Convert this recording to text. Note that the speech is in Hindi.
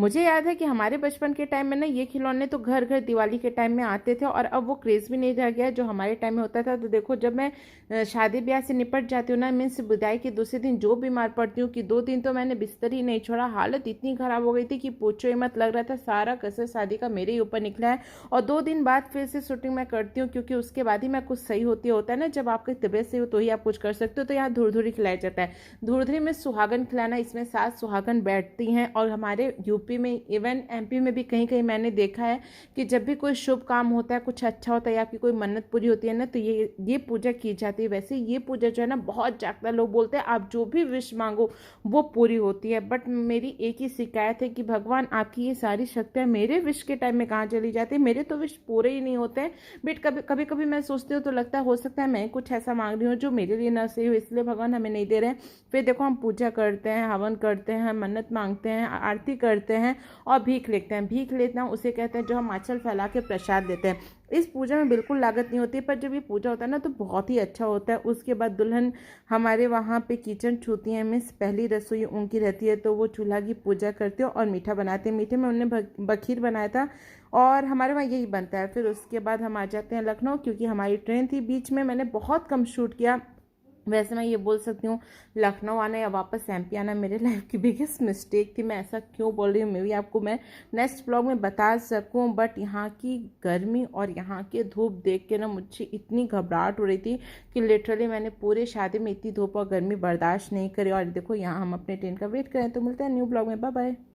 मुझे याद है कि हमारे बचपन के टाइम में ना ये खिलौने तो घर घर दिवाली के टाइम में आते थे, और अब वो क्रेज़ भी नहीं रह गया जो हमारे टाइम में होता था। तो देखो, जब मैं शादी ब्याह से निपट जाती हूँ ना, मीन्स विदाई के दूसरे दिन जो बीमार पड़ती हूँ कि 2 दिन तो मैंने बिस्तर ही नहीं छोड़ा। हालत इतनी ख़राब हो गई थी कि पूछो ही मत, लग रहा था सारा कसर शादी का मेरे ही ऊपर निकला है। और 2 दिन बाद फिर से शूटिंग मैं करती हूँ, क्योंकि उसके बाद ही मैं कुछ सही होता है ना, जब आपकी तबीयत सही हो तो ही आप कुछ कर सकते हो। तो यहाँ धुरधुरी खिलाया जाता है। धुरधुरी में सुहागन खिलाना, इसमें 7 सुहागन बैठती हैं। और हमारे यूपी में, इवन एमपी में भी कहीं कहीं मैंने देखा है कि जब भी कोई शुभ काम होता है, कुछ अच्छा होता है या आपकी कोई मन्नत पूरी होती है ना, तो ये पूजा की जाती है। वैसे ये पूजा जो है ना बहुत जागता, लोग बोलते हैं आप जो भी विश मांगो वो पूरी होती है। बट मेरी एक ही शिकायत है कि भगवान, आपकी ये सारी शक्तियाँ मेरे विश के टाइम में कहाँ चली जाती है? मेरे तो विश पूरे ही नहीं होते हैं। बट कभी कभी मैं सोचती हूँ तो लगता है हो सकता है मैं कुछ ऐसा मांग रही हूँ जो मेरे लिए ना सही हो, इसलिए भगवान हमें नहीं दे रहे हैं। फिर देखो, हम पूजा करते हैं, हवन करते हैं, मन्नत मांगते हैं, आरती करते हैं और भीख लेते हैं। भीख लेना उसे कहते हैं जो हम आंचल फैला के प्रसाद देते हैं। इस पूजा में बिल्कुल लागत नहीं होती, पर जब ये पूजा होता है ना तो बहुत ही अच्छा होता है। उसके बाद दुल्हन हमारे वहाँ पे किचन छूती हैं, मीन्स पहली रसोई उनकी रहती है, तो वो चूल्हा की पूजा करते हो और मीठा बनाते हैं। मीठे में उन्होंने बखीर बनाया था और हमारे वहाँ यही बनता है। फिर उसके बाद हम आ जाते हैं लखनऊ, क्योंकि हमारी ट्रेन थी बीच में। मैंने बहुत कम शूट किया। वैसे मैं ये बोल सकती हूँ, लखनऊ आना या वापस एमपी आना मेरे लाइफ की बिगेस्ट मिस्टेक थी। मैं ऐसा क्यों बोल रही हूँ, मे भी आपको मैं नेक्स्ट ब्लॉग में बता सकूँ। बट यहाँ की गर्मी और यहाँ के धूप देख के ना मुझे इतनी घबराहट हो रही थी कि लिटरली मैंने पूरे शादी में इतनी धूप और गर्मी बर्दाश्त नहीं करी। और देखो, यहाँ हम अपने ट्रेन का वेट करें। तो मिलते हैं न्यू ब्लॉग में। Bye bye.